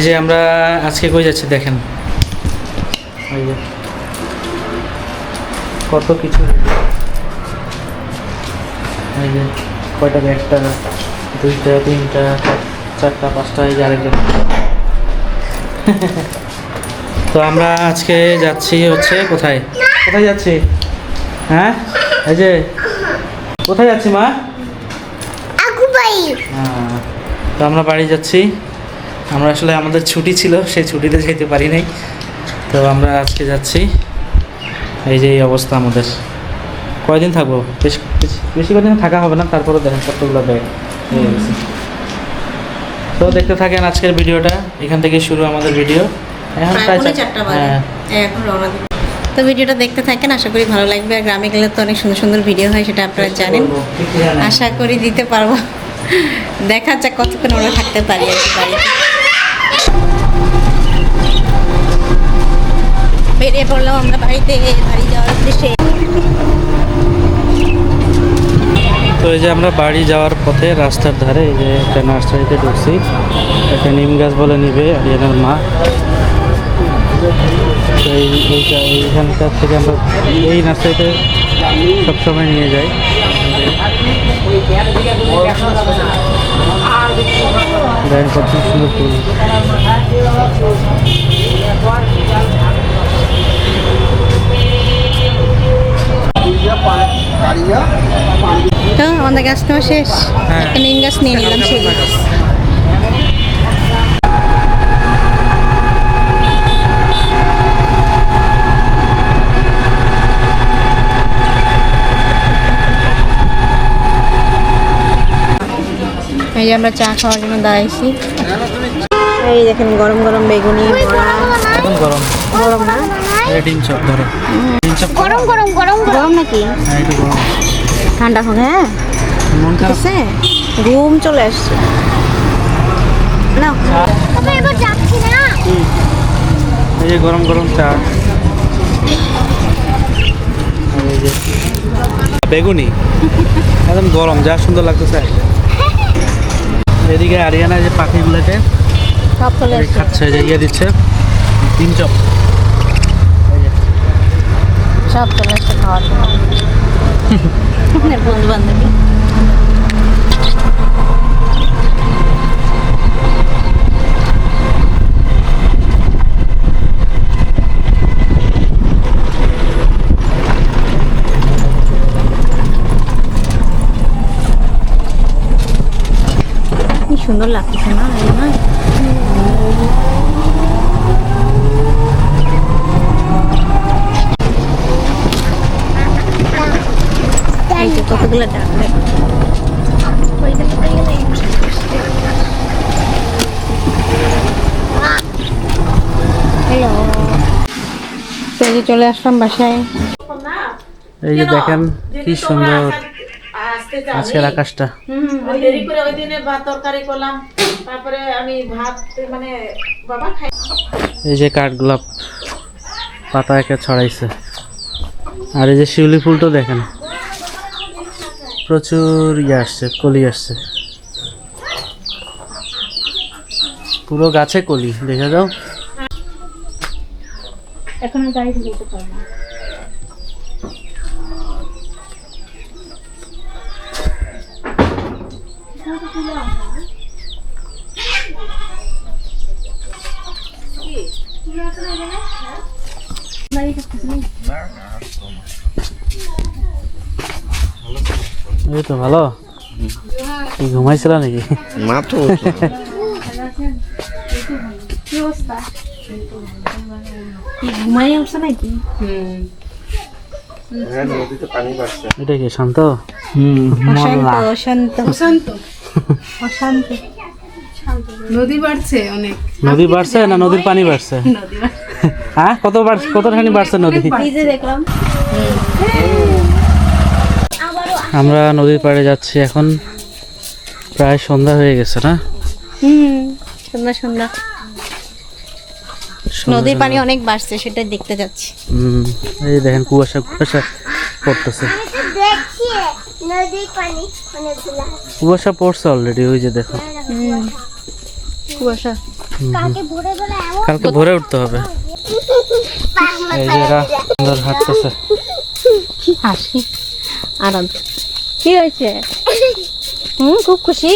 এই যে আমরা আজকে কই যাচ্ছি দেখেন, এই যে কত কিছু, এই যে কয়টা, একটা দুইটা তিনটা চারটা পাঁচটা, এই যে আরেকজন। তো আমরা আজকে যাচ্ছি হচ্ছে কোথায় কোথায় যাচ্ছি, হ্যাঁ এই যে কোথায় যাচ্ছি মা? হ্যাঁ, তো আমরা বাড়ি যাচ্ছি। আমরা আসলে আমাদের ছুটি ছিল, সেই ছুটিতে যেতে পারি নাই, তো আমরা আজকে যাচ্ছি। এই যে এই অবস্থা আমাদের, কয়দিন থাকবো, বেশি কদিন থাকা হবে না, তারপরে দেখেন কতগুলো ব্যাগ হয়ে গেছে। তো দেখতে থাকেন আজকের ভিডিওটা, এখান থেকে শুরু আমাদের ভিডিও। এখন প্রায় 4টা বাজে, এখন রওনা দিব। তো ভিডিওটা দেখতে থাকেন, আশা করি ভালো লাগবে। আর গ্রামে গেলে তো অনেক সুন্দর সুন্দর ভিডিও হয়, সেটা আপনারা জানেন। আশা করি দিতে পারবো, দেখা যাক কতক্ষণ আমরা থাকতে পারি আর কি বাড়িতে। বেরিয়ে পড়লাম আমরা বাড়ি যাওয়ার উদ্দেশ্যে। তো এই যে আমরা বাড়ি যাওয়ার পথে রাস্তার ধারে এই যে একটা নার্সারিতে ঢুকছি, একটা নিম গাছ বলে নিবে আরিয়ানার মা। তো এইখানকার থেকে আমরা এই নার্সারিতে সবসময় নিয়ে যাই। দেখেন কত সুন্দর ফুল। তো আমাদের গাছ নেওয়া শেষ, একটা নিম গাছ নিয়ে নিলাম শুধু। এই যে আমরা চা খাওয়ার জন্য দাঁড়াইছি। এই দেখেন গরম গরম বেগুনি বড়া, একদম গরম গরম না, এটা ডিম চপ ধরো, ডিম চপ গরম গরম গরম গরম নাকি? হ্যাঁ একটু গরম, ঠান্ডা হোক। হ্যাঁ মন খারাপ আছে, ঘুম চলে আসছে না, এবার যাচ্ছি না। এই যে গরম গরম চা, এই যে বেগুনি একদম গরম, যা সুন্দর লাগতেছে। এদিকে আরিয়ানা যে পাখিগুলোকে সব চলে আসছে, খাচ্ছে, যে ইয়ে দিচ্ছে ডিম চপ, সব চলে আসছে খাওয়ার জন্য। বন্ধু বান্ধবী কি সুন্দর লাগতেছে না? এই যে কতগুলো ডাকবে, চলে আসলাম বাসায়। এই যে দেখেন কি সুন্দর আজকের আকাশটা। দেরি করে ওই দিনে ভাত তরকারি করলাম, তারপরে আমি ভাত মানে বাবা খাই। এই যে কাঠগোলাপ পাতা একে ছড়াইছে, আর এই যে শিউলি ফুলটা দেখেন প্রচুর ইয়ে আসছে, কলি আসছে, পুরো গাছে কলি, দেখে যাও। এখন গাড়ি যেতে পারবো। এই তো ভালো, কি ঘুমাইছিল নাকি? মাত্র ঘুমাই উঠছে নাকি? নদীতে পানি বাড়ছে। এটা কি শান্ত? অশান্ত নদী বাড়ছে অনেক, নদী বাড়ছে না নদীর পানি বাড়ছে? হ্যাঁ কতখানি বাড়ছে নদী? দেখলাম। আমরা নদীর পাড়ে যাচ্ছি এখন, প্রায় সন্ধ্যা হয়ে গেছে না? সন্ধ্যা সন্ধ্যা, নদীর পানি অনেক বাড়ছে, সেটা দেখতে যাচ্ছি। এই দেখেন কুয়াশা কুয়াশা পড়তেছে, কুয়াশা পড়ছে অলরেডি, ওই যে দেখো কুয়াশা। কালকে ভোরে উঠতে হবে। এই যে এরা সুন্দর হাঁটতেছে। কি হাসি আরাম। কি হয়েছে? খুব খুশি।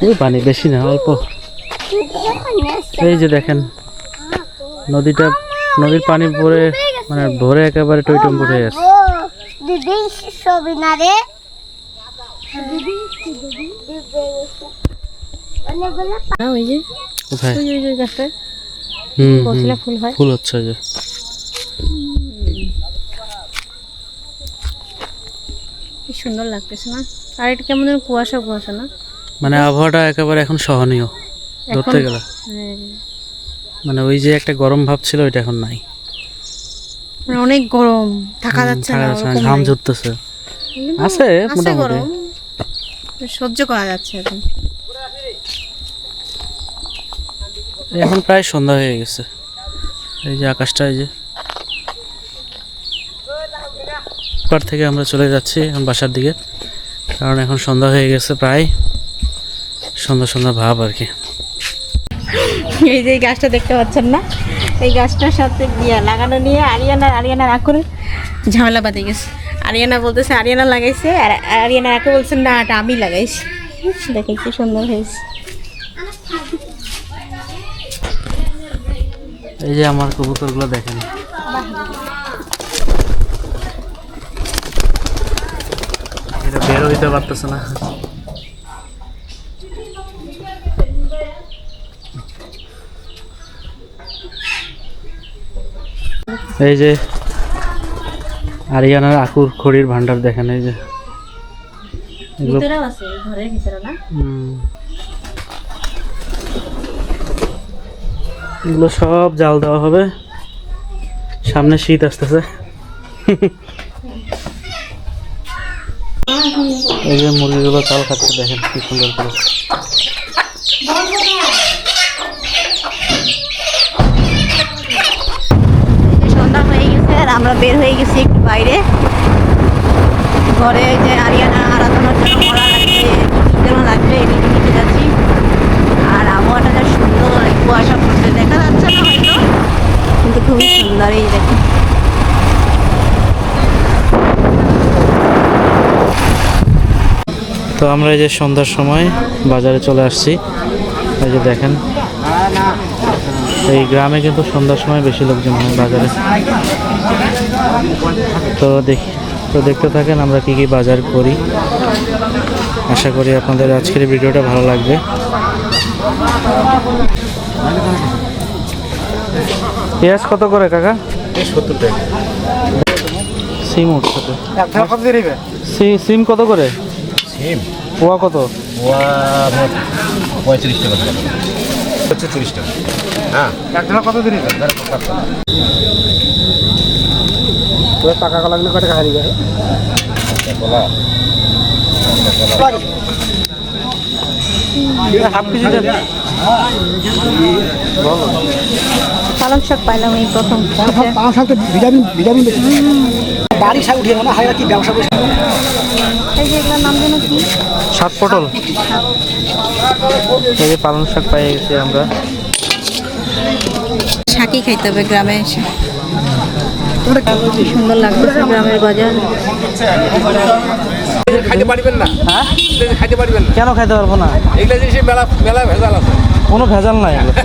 এই পানি বেশি না, অল্প। এই যে দেখেন নদীর পানি ভরে মানে ভরে একেবারে টইটম্বুর হয়ে গেছে। ওই যে কোথায়? ওই গাছটায় ফুল হয়। ফুল হচ্ছে যে। কি সুন্দর লাগতেছে না? আর এটা কেমন যেন কুয়াশা কুয়াশা না? মানে আবহাওয়াটা একেবারে এখন সহনীয় ধরতে গেলে। মানে ওই যে একটা গরম ভাব ছিল ওইটা এখন নাই। মানে অনেক গরম, থাকা যাচ্ছে না, ঘাম ঝরতেছে। আছে মোটামুটি গরম, সহ্য করা যাচ্ছে এখন। এখন প্রায় সন্ধ্যা হয়ে গেছে। এই যে আকাশটা, এই যে পার থেকে আমরা চলে যাচ্ছি এখন বাসার দিকে, কারণ এখন সন্ধ্যা হয়ে গেছে, প্রায় সন্ধ্যা ভাব আর কি। এই যে গাছটা দেখতে পাচ্ছেন না, এই গাছটার সাথে লাগানো নিয়ে আরিয়ানা আকুর ঝামেলা বাঁধে গেছে। আরিয়ানা বলতেছে আরিয়ানা লাগাইছে, আর আরিয়ানা আকু বলছেন না এটা আমি লাগাইছি। দেখে কি সুন্দর হয়েছে। এই যে আমার কবুতরগুলো দেখেন, এটা বেরো হইতে পারতেছে না। এই যে আরিয়ানার আকুর খড়ির ভান্ডার দেখেন, এই যে ভিতরেও আছে, ঘরের ভিতরে না? এগুলো সব জাল দেওয়া হবে, সামনে শীত আসতেছে। এই যে মুরগিগুলো চাল খাচ্ছে, দেখেন কি সুন্দর করে। সন্ধ্যা হয়ে গেছে আর আমরা বের হয়ে গেছি একটু বাইরে। ঘরে যে আরিয়ানা আরাধনার জন্য মরা লাগবে, যেন লাগবে এদিকে নিতে যাচ্ছি। আর আবহাওয়াটা যা সুন্দর, কুয়াশা পড়ছে, দেখা যাচ্ছে না হয়তো, কিন্তু খুবই সুন্দর। এই দেখুন তো আমরা এই যে সন্ধ্যার সময় বাজারে চলে আসছি। এই যে দেখেন, এই গ্রামে কিন্তু সন্ধ্যার সময় বেশি লোকজন হয় বাজারে। তো দেখতে থাকেন আমরা কি কি বাজার করি। আশা করি আপনাদের আজকের ভিডিওটা ভালো লাগবে। পেঁয়াজ কত করে কাকা? 70 টাকা। সিম উঠছে তো। কত দিয়ে দিবে? সিম কত করে? সিম পোয়া কত? পোয়া 35 টাকা হচ্ছে 30 টাকা। হ্যাঁ, এক ঢালা কত দিয়ে দিবে? তো টাকা কলা লাগলে কত টাকা হারিয়ে যাবে? কলা হাফ কেজি দেন। পালং শাক পাইলাম এই প্রথম। পালং শাক তো ভিটামিন বেশি। বাড়ি শাক উঠিয়ে না হয় কি ব্যবসা করছে। এই যে এগুলোর নাম যেন কি? সাত পটল। এই যে পালং শাক পাই গেছি আমরা। শাকই খাইতে হবে গ্রামে এসে। কি সুন্দর লাগছে গ্রামের বাজার। খাইতে পারবেন না? হ্যাঁ, খাইতে পারবেন না? কেন খাইতে পারবো না? এগুলা জিনিস মেলা মেলা ভেজাল আছে। কোনো ভেজাল নাই এগুলোতে।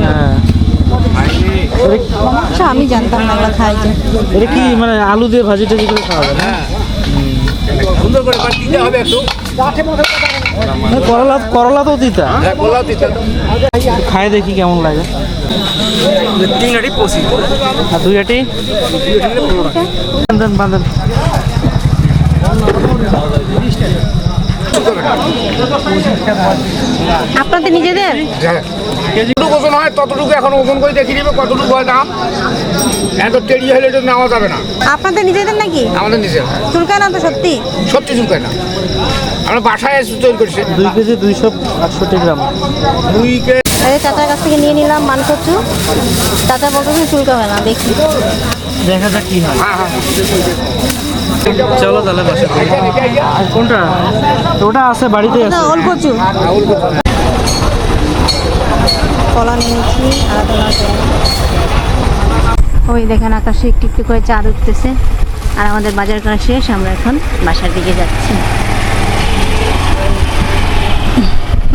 হ্যাঁ, আচ্ছা, আমি জানতাম না আমরা খাই যে। এটা কি মানে আলু দিয়ে ভাজি টাজি করে খাওয়া যায় না? সুন্দর করে বাট দিতে হবে একটু। করলা তো দিতা। হ্যাঁ, বললাম দিতে। খাই দেখি কেমন লাগে। 3 আটি 25। আর 2 আটি বাঁধেন। আপনাদের নিজেদের? যতটুকু ওজন হয় ততটুকু এখন ওজন করে দেখিয়ে দিবে কতটুকু হয় দাম। এত টেরি হলে এটা নেওয়া যাবে না। আপনাদের নিজেদের নাকি? আমাদের নিজের চুলকায় না তো সত্যি? সত্যি চুলকায় না। আমরা বাসায় এসে তৈরি করছি 2 কেজি 268 গ্রাম। 2 কেজি এই চাচার কাছ থেকে নিয়ে নিলাম মানকচু। চাচা বলতেছে চুলকাবে না, দেখি। দেখা যাক কি হয়। হ্যাঁ চলো তাহলে বাসা কোনটা ওটা আছে বাড়িতে আছে। ওলকচু কলা নিয়ে নিচ্ছি আলাদা। ওই দেখেন আকাশে একটু একটু করে চাঁদ উঠতেছে। আর আমাদের বাজার করা শেষ, আমরা এখন বাসার দিকে যাচ্ছি।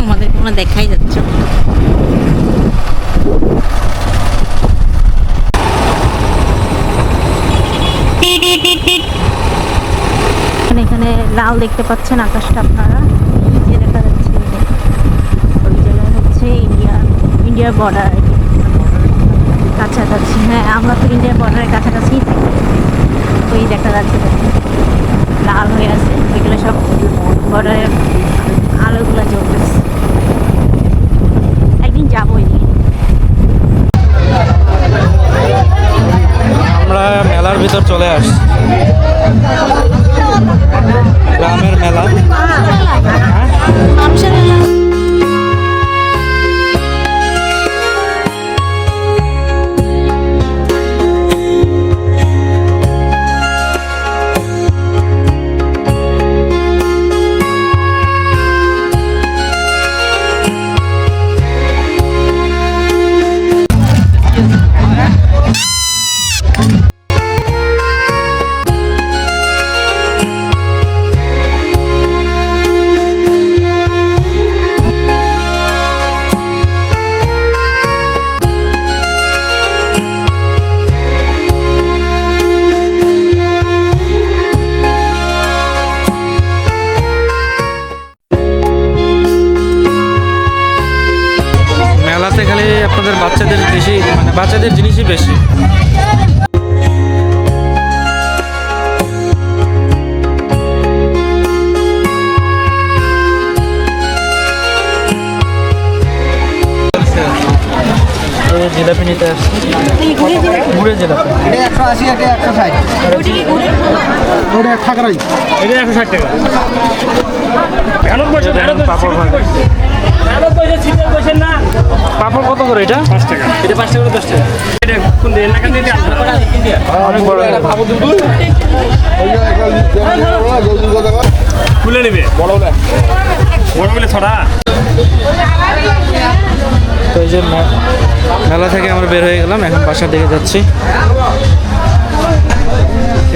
আমাদের কোনো দেখাই যাচ্ছে না। এখানে লাল দেখতে পাচ্ছেন আকাশটা আপনারা, যে দেখা যাচ্ছে ওই জায়গায় হচ্ছে ইন্ডিয়ার বর্ডার কাছাকাছি। হ্যাঁ, আমরা তো ইন্ডিয়ার বর্ডারের কাছাকাছিই থাকি। ওই দেখা যাচ্ছে লাল হয়ে আছে, ওইগুলো সব বর্ডারের আলোগুলো জ্বলতেছে। একদিন যাবো ওইদিকে। আমরা মেলার ভিতর চলে আসছি, গ্রামের মেলা। মেলাতে খালি আপনাদের বাচ্চাদের বেশি, মানে বাচ্চাদের জিনিসই বেশি। জিলাপি নিতে আসছি, গুড়ের জিলাপি। এটা 180, এটা 160। ওটা 1 টাকা। এটা 160 টাকা। পাপড় পাপড় কত করে এটা? 5 টাকা। এটা 5 টাকা করে 10 টাকা। এটা কোন দিন না কেন দিতে অনেক বড় খুলে নেবে বড় বলে ছড়া। তো এই যে মেলা থেকে আমরা বের হয়ে গেলাম, এখন বাসার দিকে যাচ্ছি।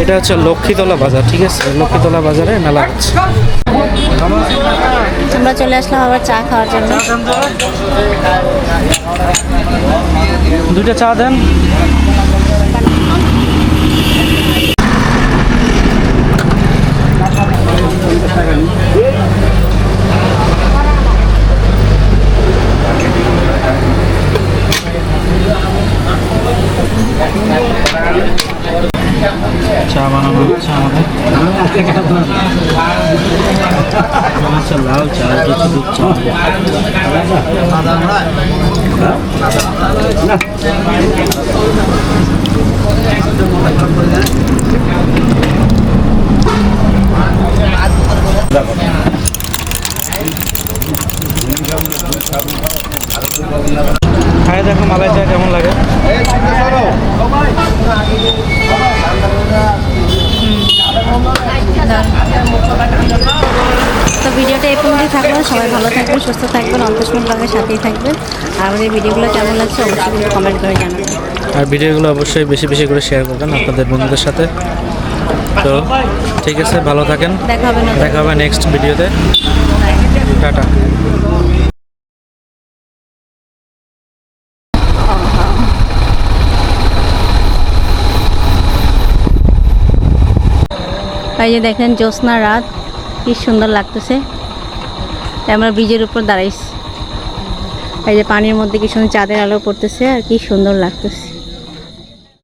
এটা হচ্ছে লক্ষ্মীতলা বাজার, ঠিক আছে? লক্ষ্মীতলা বাজারে মেলা হচ্ছে। আমরা চলে আসলাম আবার চা খাওয়ার জন্য। 2টা চা দেন। চা বানানো হচ্ছে আমাদের। আচ্ছা, লাল চা, দুধ চা। খাই দেখো মালাই চা কেমন লাগে। তো ভিডিওটা এই পর্যন্তই থাকলো। সবাই ভালো থাকবেন, সুস্থ থাকবেন, অন্তস্মন ব্লগের সাথেই থাকবেন। আর আমাদের ভিডিওগুলো কেমন লাগছে অবশ্যই কিন্তু কমেন্ট করে জানাবেন। আর ভিডিওগুলো অবশ্যই বেশি বেশি করে শেয়ার করবেন আপনাদের বন্ধুদের সাথে। তো ঠিক আছে, ভালো থাকেন, দেখা হবে নেক্সট ভিডিওতে। টাটা। এই যে দেখেন জ্যোৎস্না রাত, কি সুন্দর লাগতেছে। আমরা ব্রিজের উপর দাঁড়াইছি, এই যে পানির মধ্যে কি সুন্দর চাঁদের আলো পড়তেছে আর কি সুন্দর লাগতেছে।